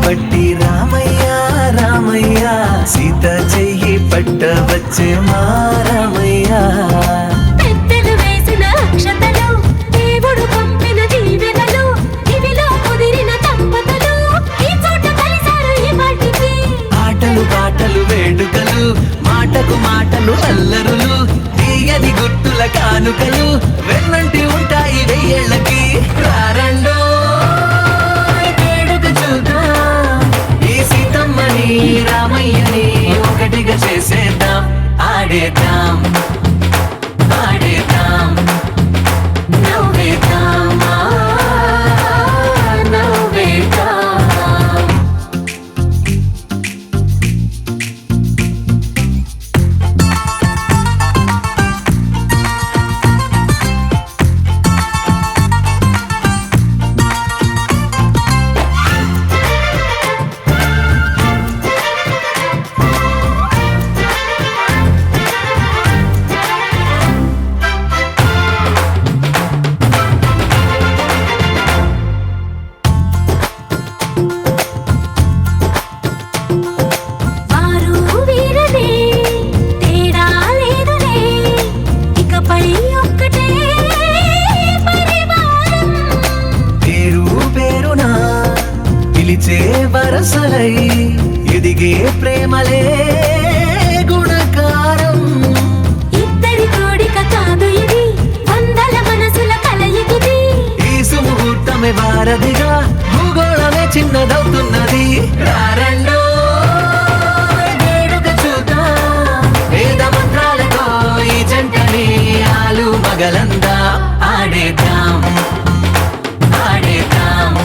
పట్టి రామయ్య రామయ్య సీత చెయ్యి పట్ట వచ్చే మా రామయ్య పెద్దలు వేసిన అక్షతలు దేవుడు పంపిన దీవెనలు ఇవిలో కుదిరిన దంపతులు ఈ చోట కలిసారు ఈ పాటికి ఆటలు పాటలు వేడుకలు మాటకు మాటలు అల్లరులు తీయని గుర్తుల కానుకలు వెన్నంటి ఉంటాయి వెయ్యేళ్ళకి రారండో రామయ్యని ఒకటిగా చేసేద్దాం ఆడేద్దాం ఆడేద్దాం నవ్వేద్దాం నవ్వేద్దాం వరసలై ఎదిగే ప్రేమలే గుణకారం ఇద్దరి కోడిక కాదు ఇది వందల మనసుల కలయికిది ఈ సుముహూర్తమే వారధిగా భూగోళమే చిన్నదవుతున్నది రారండో వేడుక చూద్దాం వేద మంత్రాలతో ఈ జంటని ఆలు మగలందా ఆడేద్దాం ఆడేద్దాం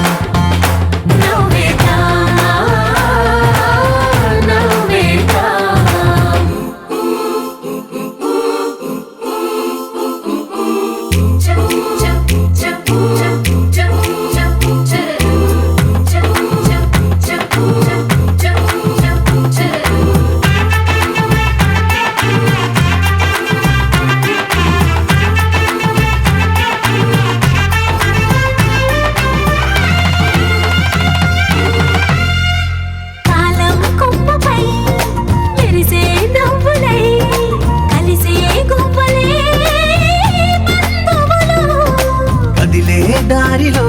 దారిలో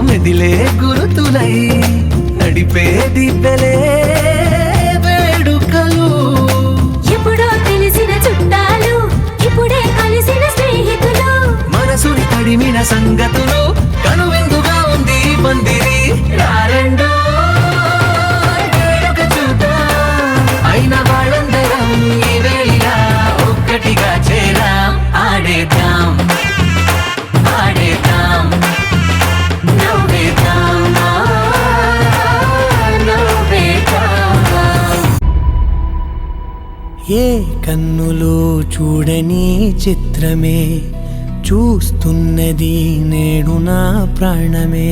మెదిలే గురుతులై నడిపే దివ్యలే వేడుకలు ఎప్పుడో తెలిసిన చుట్టాలు ఇప్పుడే కలిసిన స్నేహితులు మనసుని తడిమిన సంగతులు కనువిందుగా ఉంది పందిరి రారండో వేడుక చూద్దాం అయిన వాళ్ళందరం ఈ వేళ ఒక్కటిగా చేరాం ఆడేద్దాం ఆడేద్దాం నవ్వేద్దాం నవ్వేద్దాం ఏ కన్నులో చూడని చిత్రమే చూస్తున్నది నేడు నా ప్రాణమే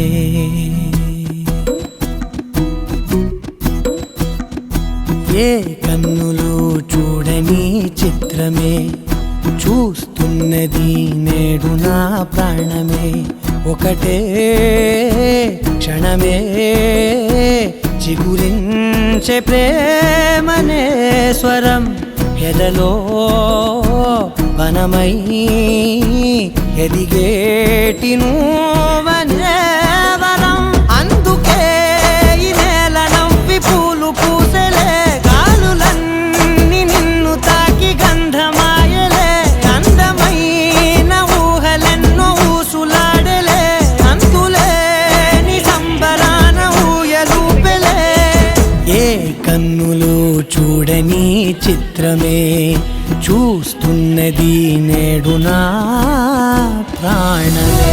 ఏ కన్నులో చూడని చిత్రమే చూస్తున్నది నేడు నా ప్రాణమే ఒకటే క్షణమే చిగురించే ప్రేమనే స్వరం ఎదలో వనమై ఎదిగేటి నువ్వనే వరం అందుకే ఈ నేల నవ్వి కన్నులు చూడని చిత్రమే చూస్తున్నది నేడు నా ప్రాణమే.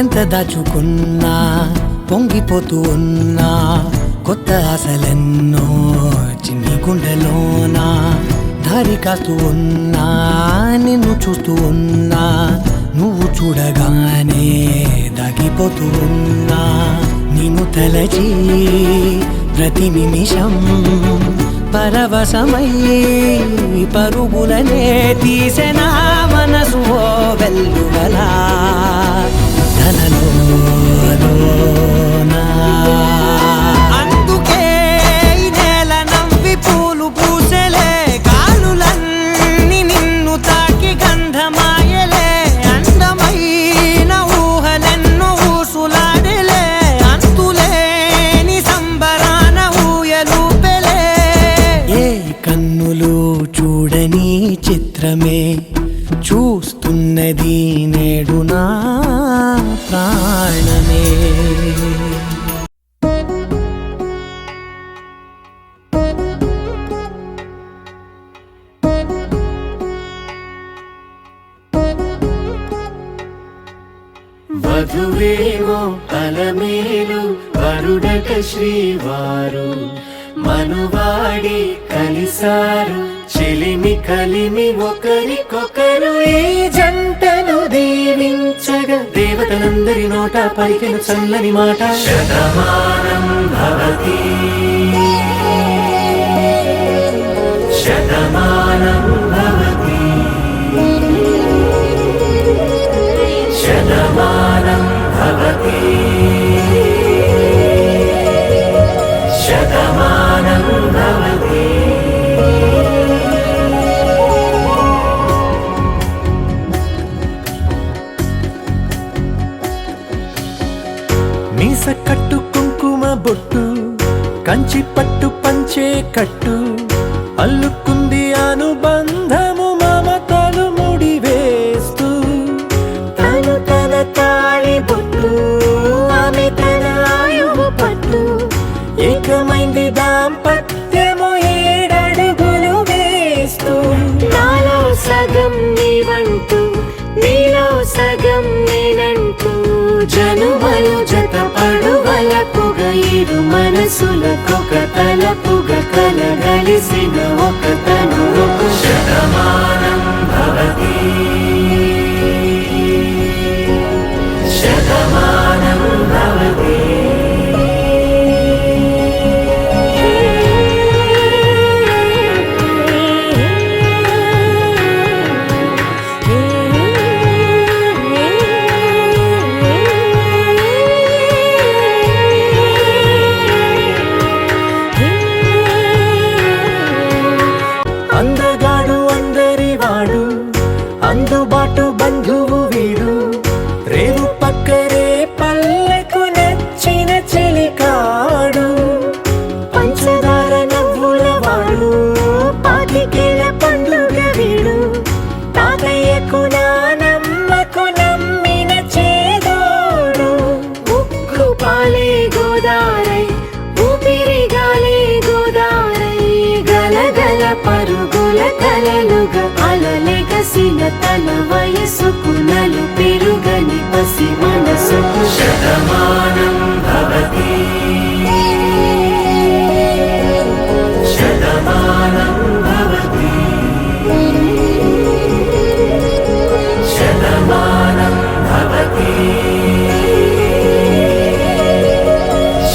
ఎంత దాచుకున్నా పొంగిపోతూ ఉన్నా కొత్త ఆశలెన్నో చిన్ని గుండెలోనా దారి కాస్తూ ఉన్నా నిన్ను చూస్తూ ఉన్నా నువ్వు చూడగానే దాగిపోతూ ఉన్నా నిన్ను తలచి ప్రతి నిమిషం పరవశమై పరుగులనే తీసెనా మనసు ఓ వెల్లువలా తనలోనా. అందుకే ఈ నేల నవ్వి పూలు పూసెలే గాలులన్నీ నిన్ను తాకి గంధమాయలే అందమైన ఊహలెన్నో ఊసులాడలే అంతులేని సంబరాన ఊయలూపెలే. ఏ కన్నులు చూడని చిత్రమే చూస్తున్నది నేడు నా ప్రాణమే. వధువేమో అలమేలు వరుడక శ్రీవారు మనువాడి కలిసారు చెలిమి కలిమి ఒకరికొకరు ఈ జంటను దీవించగా దేవతలందరి నోట పలికిన చల్లని మాట శతమానం భవతి శతమానం భవతి శతమానం భవతి శతమానం భవతి. మీస కట్టు కుంకుమ బొట్టు కంచి పట్టు పంచే కట్టు అల్లుకుంది అనుబంధము మమతలు ముడివేస్తూ తను తన తాళి బొట్టు ఆమె తన ఆయువు పట్టు ఏకమైంది దాంపత్యము 7 అడుగులు వేస్తూ నాలో సగం నీవంటూ నీలో సగం నేనంటూ జనుమలు జత పడువలపుగ ఇరు మనసులకొక తలపుగ కలగలిసిన ఒక తను శతమానం భవతి శతమానం భవతి. అందగాడు అందరి వాడు అందుబాటు బంధువు వీడు రేవు పక్కరే పల్లెకు నచ్చిన చెలికాడు పంచదార నవ్వుల వాడు పాతికేల పండుగ వీడు తాతయ్యకు నానమ్మకు నమ్మిన చేదోడు ఉక్కు పాలే గోదారై ఊపిరి గాలే గోదారై గలగల పరుగుల కలలుగా అలలెగసిన తన వయసుకు నలు పెరుగని పసి మనసుకు Shatamanam Bhavati Shatamanam Bhavati Shatamanam Bhavati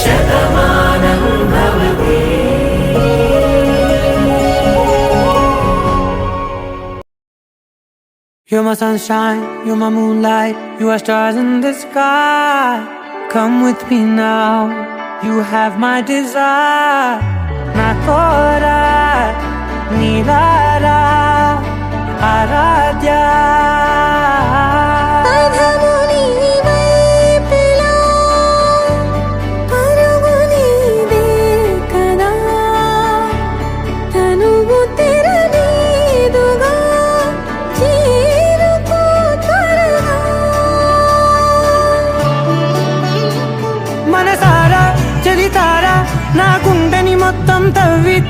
Shatamanam Bhavati. You're my sunshine, you're my moonlight, you are stars in the sky. Come with me now, you have my desire. Nakora, Nilara, Aradya.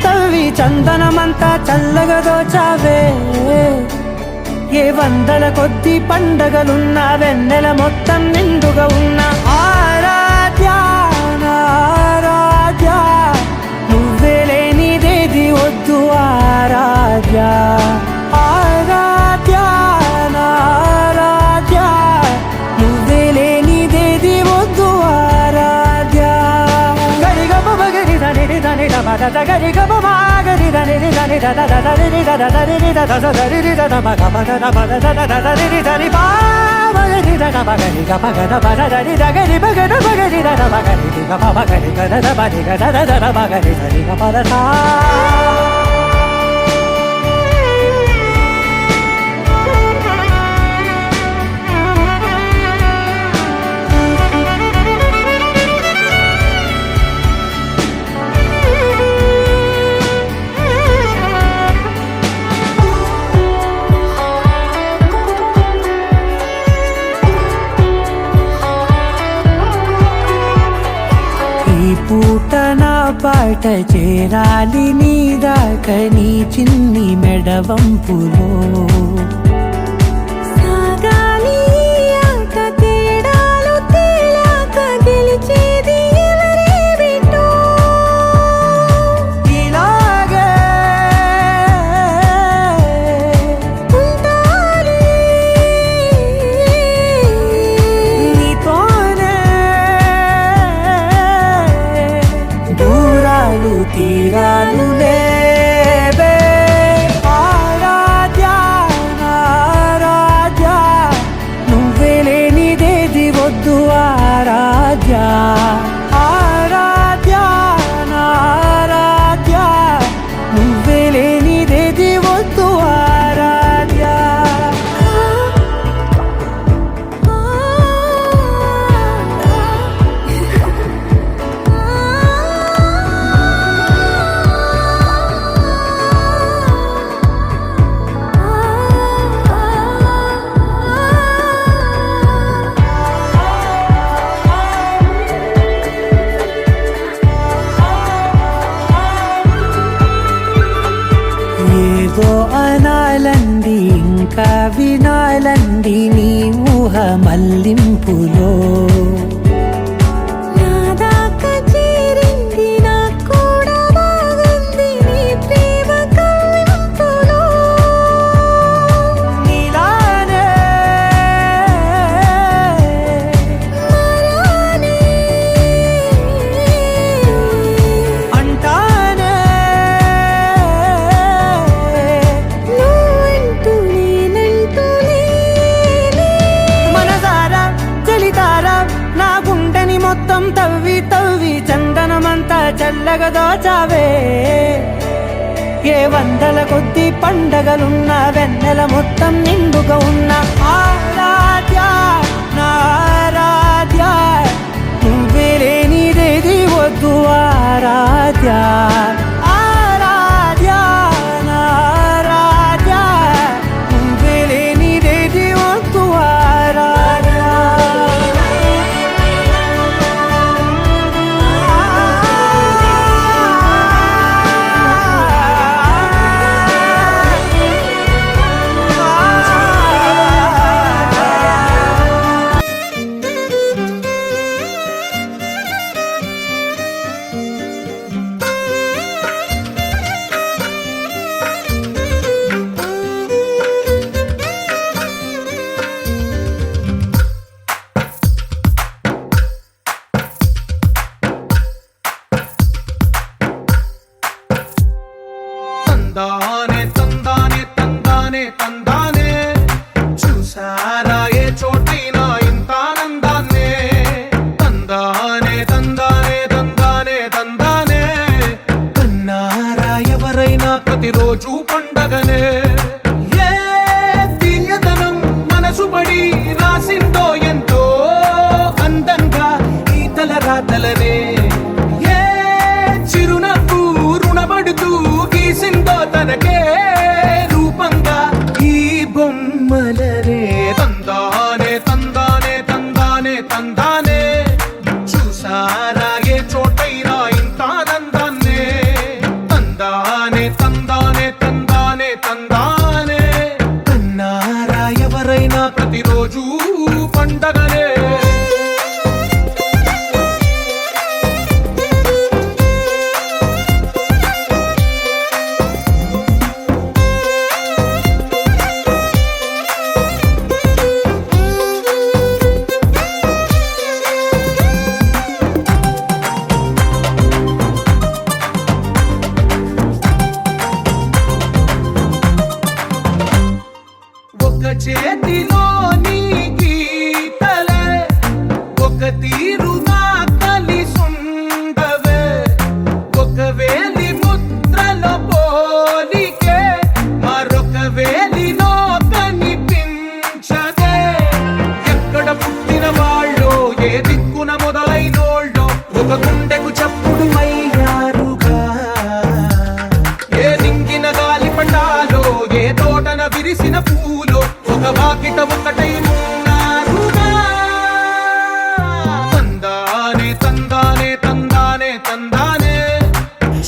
తవ్వి చందనమంతా చల్లగా దోచావే ఏ వందల కొద్ది పండగలున్న వెన్నెల మొత్తం నిండుగా ఉన్న ఆరాధ్య నా ఆరాధ్య నువ్వే లేనిదేది వద్దు ఆరాధ్య ఆరాధ్య నా ఆరాధ్య నువ్వే లేనిదేది వద్దు ఆరాధ్య గరిగమ మగరి దని దని దద గరిగమ మాగరి దని దని దద దని దద దని దద దని దద మగ మగ మగ దద దని దని పా మగరి దద మగరి గ మగ దద దని దగరి మగ మగరి దద మగరి గ మగరి గ దద మగరి గ దద దద మగరి దని గ పద సా పూట నా పాట చేరాలి నీ దాకా నీ చిన్ని మెడవంపులో సాగాలి ఆట తేడాలు తేలాక గెలిచేది ఎవరే బిడ్డో ఇలాగే ఉంటాలి నీతోనే దూరాలు తీరాలు లేవే ఆరాధ్య నా ఆరాధ్య నువ్వే లేనిదేది వద్దు ఆరాధ్య ఆరాధ్య నా ఆరాధ్య నువ్వే లేనిదేది వద్దు ఆరాధ్య ఏదో అనాలండి ఇంకా వినాలండి నీ ఊహ మల్లింపులో నా దాకా చేరింది నాకు కూడా బాగుంది నీ ప్రేమ కవ్వింపులో నీలానే మరానే అంటానే నువ్వంటూ నేనంటూ లేనే మనసారా చలితారా నా గుండెని మొత్తం తవ్వి తవ్వి చందనమంతా చల్లగా దోచావే ఏ వందల కొద్ది పండగలున్న వెన్నెల మొత్తం నిండుగా ఉన్న ఆరాధ్య నా ఆరాధ్య నువ్వే లేనిదేది వద్దు ఆరాధ్య ఆరాధ్య నా ఆరాధ్య నువ్వే లేనిదేది వద్దు ఆరాధ్య తందానే తందానే తందానే తందానే చూసారా ఏ చోటైనా ఇంత ఆనందాన్నే తందానే తందానే తందానే తందానే కన్నారా ఎవరైనా ప్రతిరోజు పండగనే ఏ తీయదనం మనసు పడి రాసిందో ఎంతో అందంగా ఈ తలరాతలనే ఏ చిరునవ్వు రుణపడుతూ గీసిందో తనకే రూపంగా ఈ బొమ్మలనే తందానే ప్రతిరోజు పండగనే ఒక చేతిలో నీ గీతలే ఒక తీరుగా కలిసుండవే ఒక వేలి ముద్రల పోలికే మరొక వేలిలో కనిపించదే ఎక్కడ పుట్టిన వాళ్ళో ఏ దిక్కున మొదలైనోళ్ళో ఒక గుండెకు చప్పుడు అయ్యారుగా ఏ నింగిన గాలి పటాలో ఏ తోటన విరిసిన పూలో ఒక వాకిట ఒకటై ఉన్నారుగా తందానే తందానే తందానే తందానే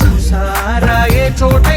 చూసారా ఏ చోటే